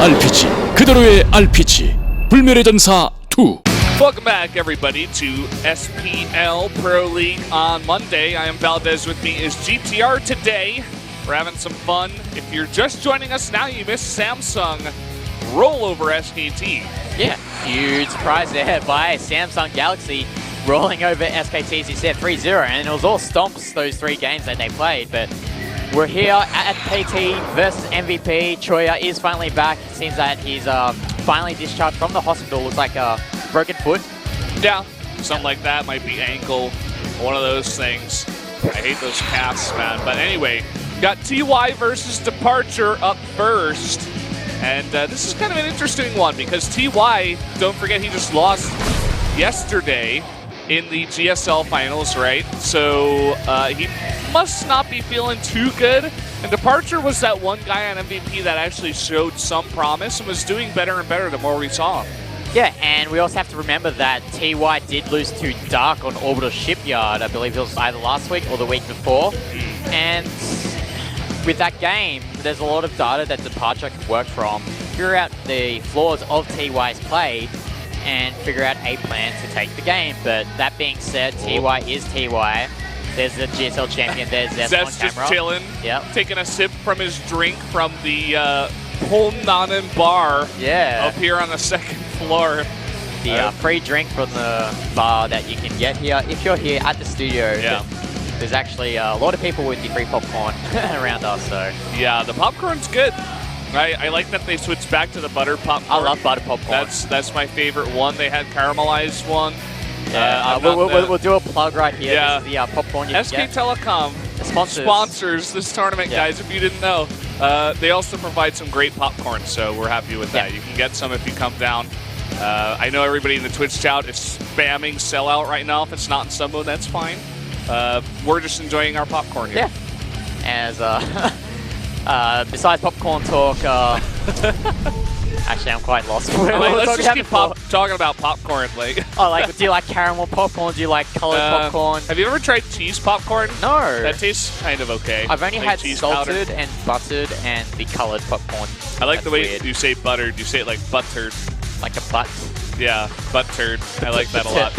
RPG 그대로의 RPG 불멸의 전사 2. Welcome back, everybody, to SPL Pro League on Monday. I am Valdez. With me is GTR today. We're having some fun. If you're just joining us now, you missed Samsung roll over SKT. Yeah, huge surprise there by Samsung Galaxy rolling over SKT, as you said, 3-0, and it was all stomps those 3 games that they played. But we're here at KT versus MVP. Choya is finally back. It seems that he's finally discharged from the hospital. Looks like a broken foot. Yeah, something like that. Might be ankle, one of those things. I hate those casts, man. But anyway, got TY versus DeParture up first. And this is kind of an interesting one because TY, don't forget, he just lost yesterday in the GSL finals, right? So he must not be feeling too good. And DeParture was that one guy on MVP that actually showed some promise and was doing better and better the more we saw him. Yeah, and we also have to remember that TY did lose to Dark on Orbital Shipyard. I believe it was either last week or the week before. And with that game, there's a lot of data that DeParture can work from, figure out the flaws of TY's play, and figure out a plan to take the game. But that being said, TY is TY. There's the GSL champion, there's Zest on Zest camera. just chilling, yep, taking a sip from his drink from the Holnanen bar up here on the 2nd floor. The free drink from the bar that you can get here if you're here at the studio. Yeah. There's actually a lot of people with the free popcorn around us, so. Yeah, the popcorn's good. I like that they switched back to the butter popcorn. I love butter popcorn. That's my favorite one. They had caramelized one. Yeah, we'll do a plug right here. Yeah. This is the popcorn you SK can get. Telecom sponsors this tournament, guys, if you didn't know. They also provide some great popcorn, so we're happy with that. You can get some if you come down. I know everybody in the Twitch chat is spamming sellout right now. If it's not in sub mode, that's fine. We're just enjoying our popcorn here. Yeah. As besides popcorn talk, actually I'm quite lost. Let's just keep talking about popcorn. Like, do you like caramel popcorn? Do you like colored popcorn? Have you ever tried cheese popcorn? No. That tastes kind of okay. I've only had cheese salted powder. and buttered and the colored popcorn. I like That's the way weird. you say buttered. You say it like buttered. Like a butt. Yeah, buttered. I like that a lot.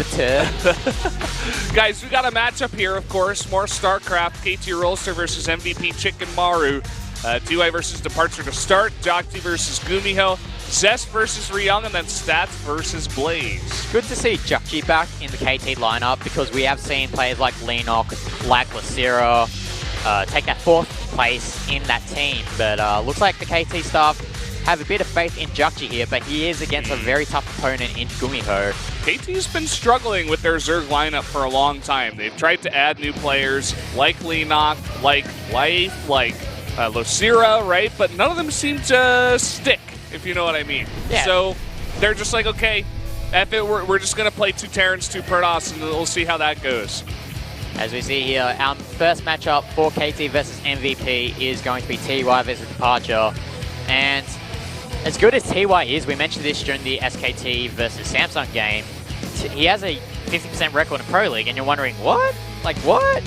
Guys, we got a matchup here, of course. More Starcraft. KT Rolster versus MVP Chicken Maru. TY versus DeParture to start. Jokti versus Gumiho. Zest versus Ryung, and then Stats versus Blaze. Good to see Jukji back in the KT lineup because we have seen players like Lenok, like Lacera, take that 4th place in that team. But looks like the KT staff have a bit of faith in Jukji here, but he is against a very tough opponent in Gumiho. KT's been struggling with their Zerg lineup for a long time. They've tried to add new players like Lenok, like Life, like Lacera, right? But none of them seem to stick, if you know what I mean. Yeah. So they're just like, okay, we're just going to play 2 Terrans, 2 Protoss, and we'll see how that goes. As we see here, our first matchup for KT versus MVP is going to be TY versus DeParture. And as good as TY is, we mentioned this during the SKT versus Samsung game, he has a 50% record in Pro League, and you're wondering, what? Like, what?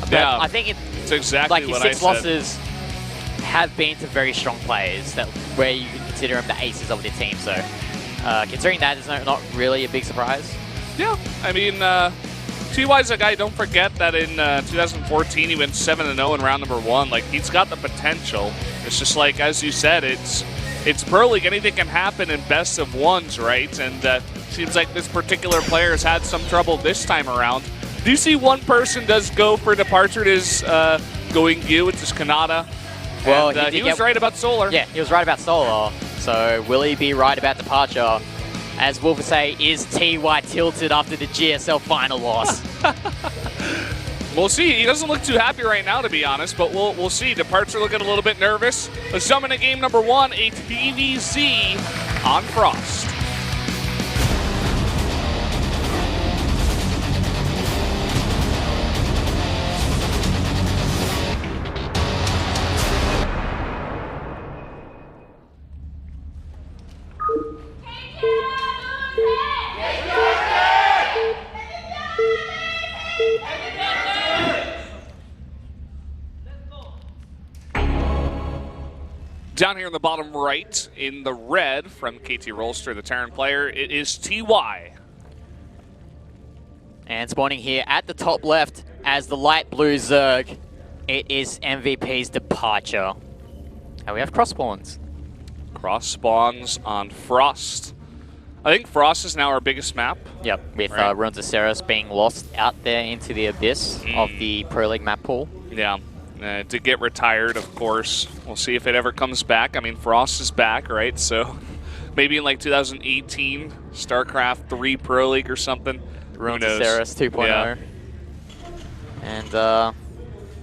But Yeah, I think it's exactly like what his 6 I said. losses have been to very strong players where you can consider them the aces of the team. So considering that, it's not really a big surprise. Yeah, I mean, TY's a guy, don't forget that in 2014 he went 7-0 in round number 1. Like, he's got the potential. It's just like, as you said, it's Pro League. Anything can happen in best of ones, right? And seems like this particular player has had some trouble this time around. Do you see one person does go for DeParture? It is going you, it's just Kanata. Well, and, he was right about Solar. Yeah, he was right about Solar. So will he be right about DeParture? As Wolf would say, is TY tilted after the GSL final loss? We'll see. He doesn't look too happy right now, to be honest, but we'll see. DeParture looking a little bit nervous. Let's jump into game number 1, a TVZ on Frost. Down here in the bottom right, in the red from KT Rolster, the Terran player, it is TY. And spawning here at the top left as the light blue Zerg, it is MVP's DeParture. And we have cross spawns. Cross spawns on Frost. I think Frost is now our biggest map. Yep, with Right. Ruins of Ceres being lost out there into the abyss of the Pro League map pool. Yeah, to get retired, of course. We'll see if it ever comes back. I mean, Frost is back, right? So maybe in like 2018, StarCraft 3 Pro League or something. Ruins Who of knows? Ceres 2.0. Yeah.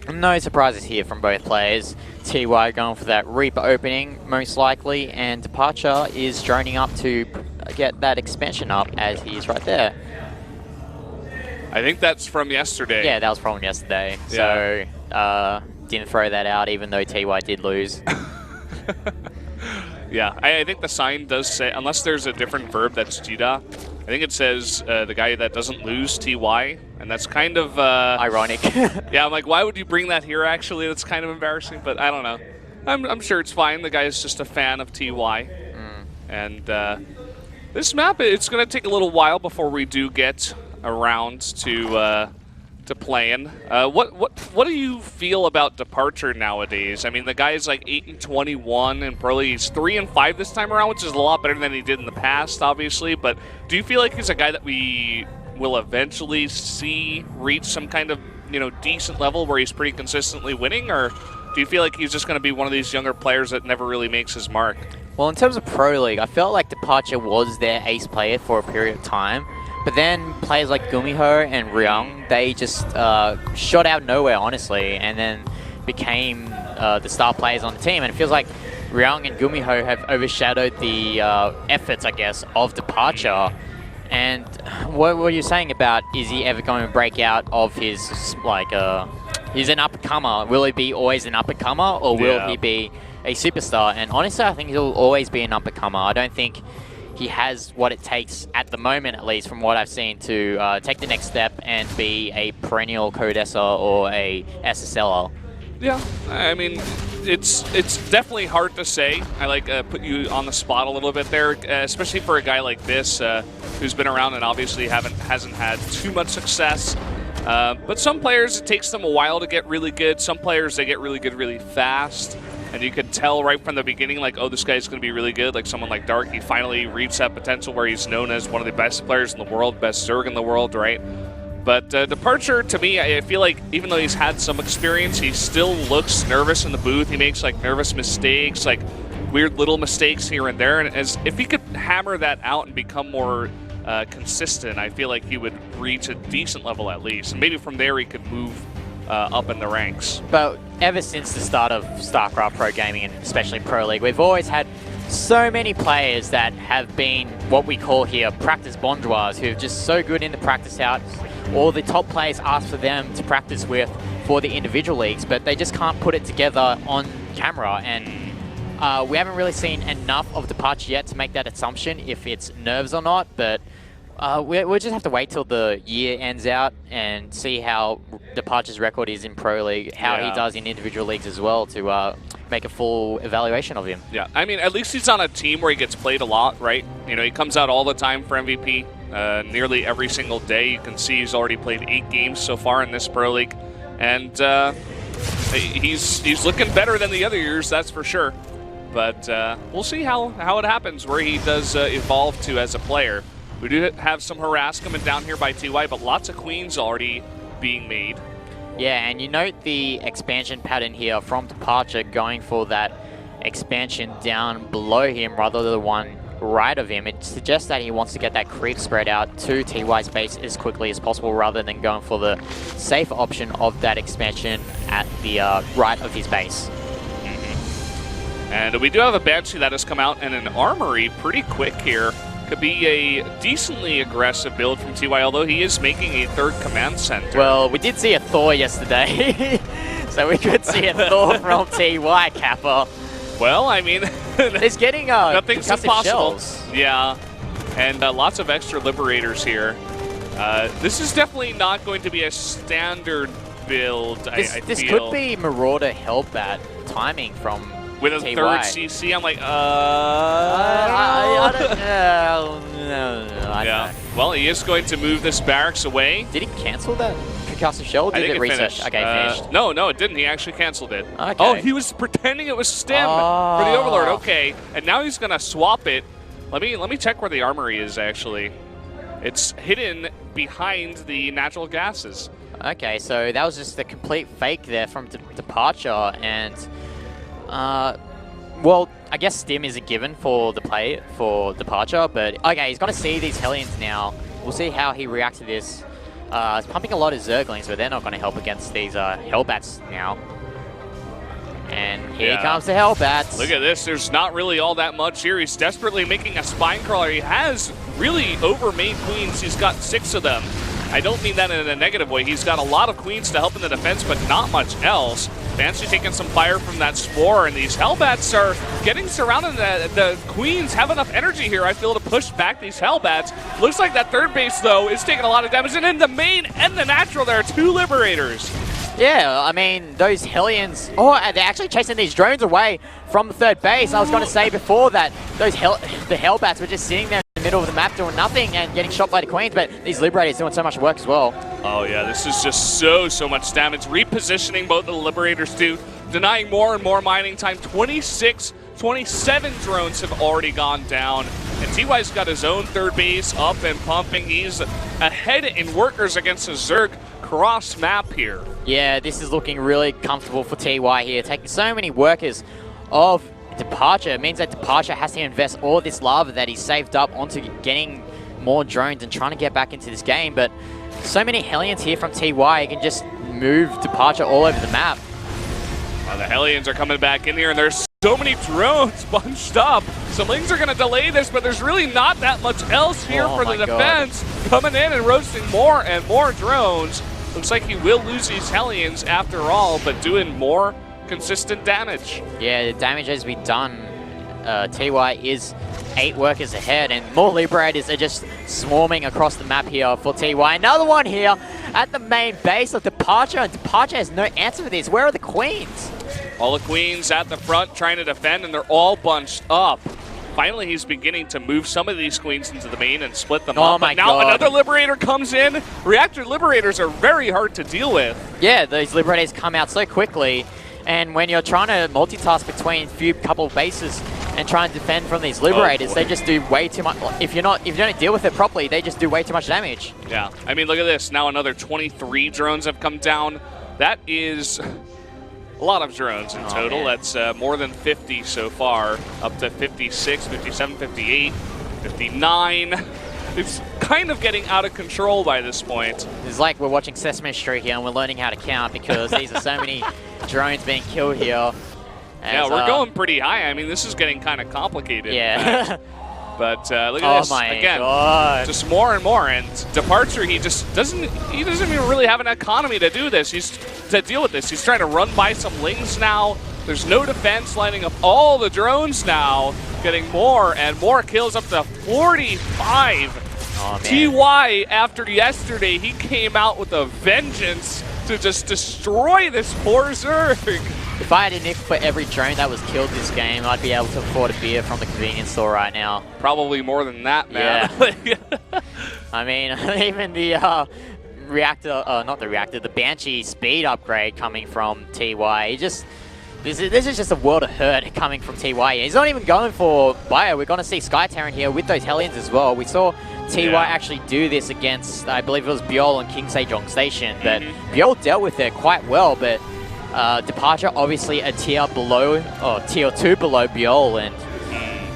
And no surprises here from both players. TY going for that Reaper opening, most likely, and DeParture is droning up to get that expansion up as he's right there. I think that's from yesterday. Yeah, that was from yesterday. Yeah. So, didn't throw that out even though TY did lose. Yeah, I think the sign does say, unless there's a different verb that's Jida, I think it says the guy that doesn't lose, TY, and that's kind of... Ironic. yeah, I'm like, why would you bring that here, actually? That's kind of embarrassing, but I don't know. I'm sure it's fine. The guy is just a fan of TY. And this map, it's going to take a little while before we do get around to playing. What do you feel about DeParture nowadays? I mean, the guy is like 8-21 and probably he's 3-5 this time around, which is a lot better than he did in the past, obviously. But do you feel like he's a guy that we will eventually see reach some kind of decent level where he's pretty consistently winning, or do you feel like he's just going to be one of these younger players that never really makes his mark? Well, in terms of Pro League, I felt like DeParture was their ace player for a period of time. But then players like Gumiho and Ryung, they just shot out nowhere, honestly, and then became the star players on the team. And it feels like Ryung and Gumiho have overshadowed the efforts, I guess, of DeParture. And what were you saying about, is he ever going to break out of his, like, he's an up-and-comer. Will he be always an up-and-comer, or will he be a superstar? And honestly, I think he'll always be an up-and-comer. I don't think he has what it takes, at the moment at least, from what I've seen, to take the next step and be a perennial Codesser or a SSLer. Yeah, I mean, it's definitely hard to say. I like put you on the spot a little bit there, especially for a guy like this who's been around and obviously hasn't had too much success. But some players, it takes them a while to get really good. Some players, they get really good really fast. And you could tell right from the beginning, like, oh, this guy's going to be really good. Like someone like Dark, he finally reached that potential where he's known as one of the best players in the world, best Zerg in the world, right? But DeParture, to me, I feel like even though he's had some experience, he still looks nervous in the booth. He makes like nervous mistakes, like weird little mistakes here and there. And as if he could hammer that out and become more consistent, I feel like he would reach a decent level at least. And maybe from there he could move up in the ranks. But ever since the start of StarCraft Pro Gaming, and especially Pro League, we've always had so many players that have been what we call here practice bonjours, who are just so good in the practice house. All the top players ask for them to practice with for the individual leagues, but they just can't put it together on camera. And we haven't really seen enough of DeParture yet to make that assumption if it's nerves or not. But we'll just have to wait till the year ends out and see how DeParture's record is in Pro League, how he does in individual leagues as well, to make a full evaluation of him. Yeah, I mean, at least he's on a team where he gets played a lot, right? He comes out all the time for MVP, nearly every single day. You can see he's already played 8 games so far in this Pro League, and he's looking better than the other years, that's for sure. But we'll see how it happens, where he does evolve to as a player. We do have some harass coming down here by TY, but lots of queens already being made. Yeah, and you note the expansion pattern here from DeParture, going for that expansion down below him rather than the one right of him. It suggests that he wants to get that creep spread out to TY's base as quickly as possible rather than going for the safe option of that expansion at the right of his base. And we do have a Banshee that has come out and an Armory pretty quick here. Could be a decently aggressive build from TY, although he is making a 3rd command center. Well, we did see a Thor yesterday, so we could see a Thor from TY, Kappa. Well, I mean, it's getting nothing's impossible. Shells. Yeah, and lots of extra Liberators here. This is definitely not going to be a standard build, I This feel. could be Marauder help at timing from with a TY. third CC. I'm like, I don't know. I yeah. don't know. Well, he is going to move this barracks away. Did he cancel that concussive shell? Or I did think it research? finished. Okay, finished. No, it didn't. He actually canceled it. Okay. Oh, he was pretending it was stem for the Overlord. Okay, and now he's gonna swap it. Let me check where the armory is actually. It's hidden behind the natural gases. Okay, so that was just a complete fake there from DeParture, and well, I guess stim is a given for the play for DeParture, but okay, he's gonna see these Hellions now. We'll see how he reacts to this. He's pumping a lot of Zerglings, but they're not gonna help against these Hellbats now. And here comes the Hellbats. Look at this. There's not really all that much here. He's desperately making a spine crawler. He has really overmade queens. He's got 6 of them. I don't mean that in a negative way. He's got a lot of queens to help in the defense, but not much else. Fancy taking some fire from that Spore, and these Hellbats are getting surrounded. The queens have enough energy here, I feel, to push back these Hellbats. Looks like that third base, though, is taking a lot of damage. And in the main and the natural, there are 2 Liberators. Yeah, I mean, those Hellions... Oh, they're actually chasing these drones away from the third base. I was going to say before that the Hellbats were just sitting there in the middle of the map doing nothing and getting shot by the Queens, but these Liberators doing so much work as well. Oh, yeah, this is just so much damage. Repositioning both of the Liberators, too. Denying more and more mining time. 27 drones have already gone down. And TY's got his own third base up and pumping. He's ahead in workers against a Zerg cross map here. Yeah, this is looking really comfortable for TY here, taking so many workers of DeParture. It means that DeParture has to invest all this lava that he's saved up onto getting more drones and trying to get back into this game, but so many Hellions here from TY, he can just move DeParture all over the map. Well, the Hellions are coming back in here, and there's so many drones bunched up. Some Lings are going to delay this, but there's really not that much else here for the defense. Coming in and roasting more and more drones. Looks like he will lose these Hellions after all, but doing more consistent damage. Yeah, the damage has been done. TY is 8 workers ahead, and more Liberators are just swarming across the map here for TY. Another one here at the main base of DeParture, and DeParture has no answer for this. Where are the Queens? All the Queens at the front trying to defend, and they're all bunched up. Finally, he's beginning to move some of these Queens into the main and split them up. But now another Liberator comes in. Reactor Liberators are very hard to deal with. Yeah, those Liberators come out so quickly, and when you're trying to multitask between a couple of bases and try and defend from these Liberators, they just do way too much. If you don't deal with it properly, they just do way too much damage. Yeah, I mean, look at this. Now another 23 drones have come down. That is a lot of drones in total. Man. That's more than 50 so far, up to 56, 57, 58, 59. It's kind of getting out of control by this point. It's like we're watching Sesame Street here and we're learning how to count because these are so many drones being killed here. Yeah, we're going pretty high. I mean, this is getting kind of complicated. Yeah. But look at this again. God. Just more and more. And DeParture, he doesn't even really have an economy to do this. To deal with this. He's trying to run by some Lings now. There's no defense, lining up all the drones now, getting more and more kills, up to 45. Oh, TY, after yesterday, he came out with a vengeance to just destroy this poor Zerg. If I had a nick for every drone that was killed this game, I'd be able to afford a beer from the convenience store right now. Probably more than that, man. Yeah. I mean, even the the Banshee speed upgrade coming from TY. This is just a world of hurt coming from TY. He's not even going for Bio. We're going to see Sky Terran here with those Hellions as well. We saw TY actually do this against, I believe it was Biol and King Sejong Station, but Biol dealt with it quite well, but DeParture obviously a tier below, or tier 2 below Biol, and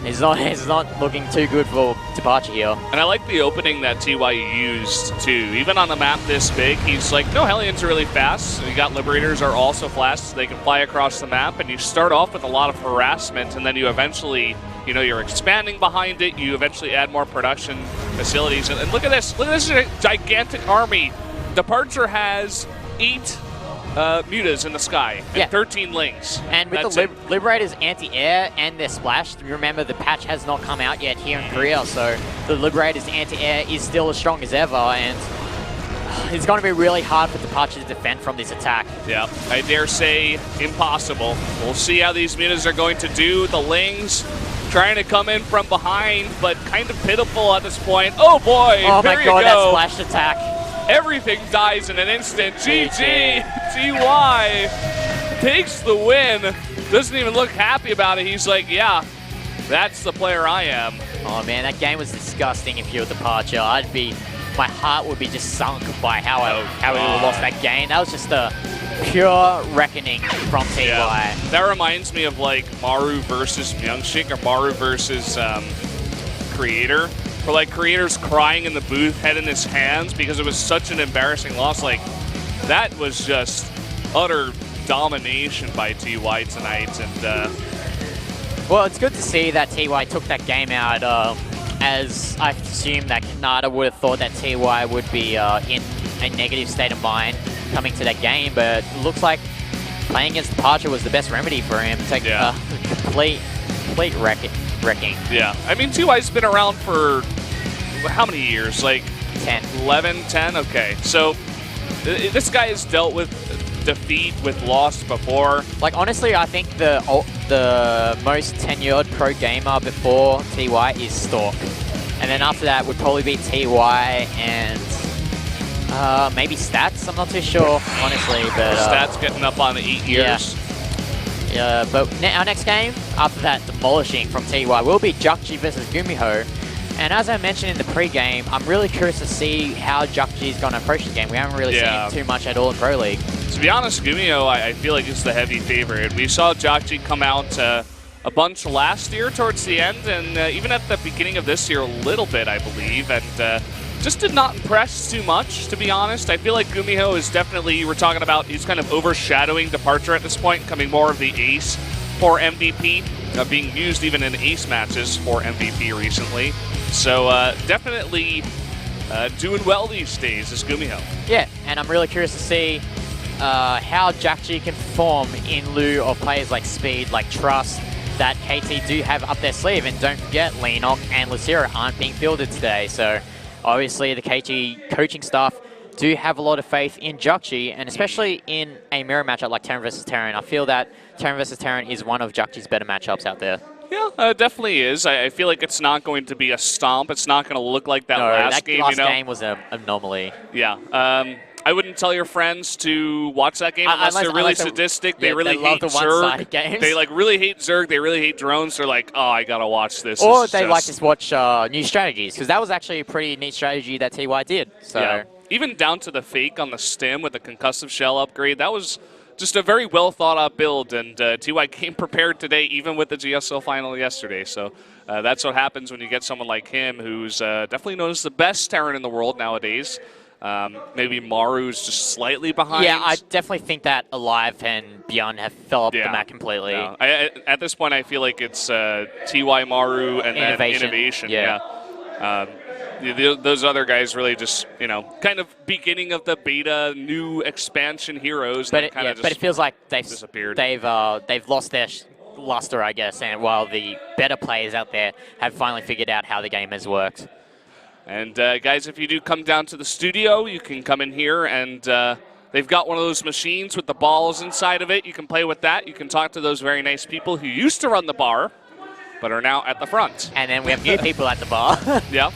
he's not looking too good for DeParture here. And I like the opening that TY used too. Even on the map this big, he's like, no, Hellions are really fast. So you got Liberators are also fast, so they can fly across the map, and you start off with a lot of harassment, and then you eventually, you're expanding behind it, you eventually add more production facilities. And look at this gigantic army. DeParture has 8 mutas in the sky and 13 Lings. And with the Liberators anti-air and their splash, remember the patch has not come out yet here in Korea, so the Liberators anti-air is still as strong as ever, and it's going to be really hard for DeParture to defend from this attack. Yeah, I dare say impossible. We'll see how these mutas are going to do. The Lings trying to come in from behind, but kind of pitiful at this point. Oh boy, Oh there my you god, go. that splash attack. Everything dies in an instant. GG, TY takes the win. Doesn't even look happy about it. He's like, yeah, that's the player I am. Oh man, that game was disgusting if you were DeParture. My heart would be just sunk by how we lost that game. That was just a pure reckoning from TY. Yeah. That reminds me of like Maru versus Myungshik or Maru versus Creator. Where like Creator's crying in the booth, head in his hands because it was such an embarrassing loss. Like that was just utter domination by TY tonight. And well, it's good to see that TY took that game out. As I assume that Kanata would have thought that TY would be in a negative state of mind coming to that game, but it looks like playing against DeParture was the best remedy for him to take complete wrecking. Yeah, I mean, TY's been around for how many years? Like 10. 11, 10? Okay, so this guy has dealt with defeat, with loss before. Like, honestly, I think the most tenured pro gamer before TY is Stork. And then after that would probably be TY and maybe Stats. I'm not too sure, honestly. But Stats getting up on 8 years. Yeah, but our next game, after that demolishing from TY, will be Jakji versus Gumiho. And as I mentioned in the pre-game, I'm really curious to see how Jakji is going to approach the game. We haven't really seen too much at all in Pro League. To be honest, Gumiho, I feel like is the heavy favorite. We saw Jakji come out a bunch last year towards the end, and even at the beginning of this year a little bit, I believe, and just did not impress too much, to be honest. I feel like Gumiho is definitely, we're talking about, he's kind of overshadowing DeParture at this point, becoming more of the ace for MVP, being used even in ace matches for MVP recently. So definitely doing well these days is Gumiho. Yeah, and I'm really curious to see how Jakji can perform in lieu of players like Speed, like Trust, that KT do have up their sleeve. And don't forget, Leonok and Lucera aren't being fielded today. So obviously the KT coaching staff do have a lot of faith in Jakji, and especially in a mirror matchup like Terran versus Terran. I feel that Terran versus Terran is one of Jakji's better matchups out there. Yeah, it definitely is. I feel like it's not going to be a stomp. It's not going to look like that last game. Last game was an anomaly. Yeah. I wouldn't tell your friends to watch that game unless they're really sadistic. They really hate Zerg. They like really hate Zerg. They really hate drones. They're like, oh, I gotta watch this. Or they like to watch new strategies, because that was actually a pretty neat strategy that TY did. So yeah. Even down to the fake on the stem with the concussive shell upgrade, that was just a very well thought out build. And TY came prepared today, even with the GSL final yesterday. So that's what happens when you get someone like him, who's definitely known as the best Terran in the world nowadays. Maybe Maru's just slightly behind. Yeah, I definitely think that Alive and Beyond have fell off the map completely. No. At this point, I feel like it's TY, Maru, and then Innovation. Yeah. Those other guys really just, kind of beginning of the beta, new expansion heroes. But it feels like they've disappeared. They've lost their luster, I guess, and while the better players out there have finally figured out how the game has worked. And guys, if you do come down to the studio, you can come in here, and they've got one of those machines with the balls inside of it. You can play with that. You can talk to those very nice people who used to run the bar, but are now at the front. And then we have new people at the bar. Yeah.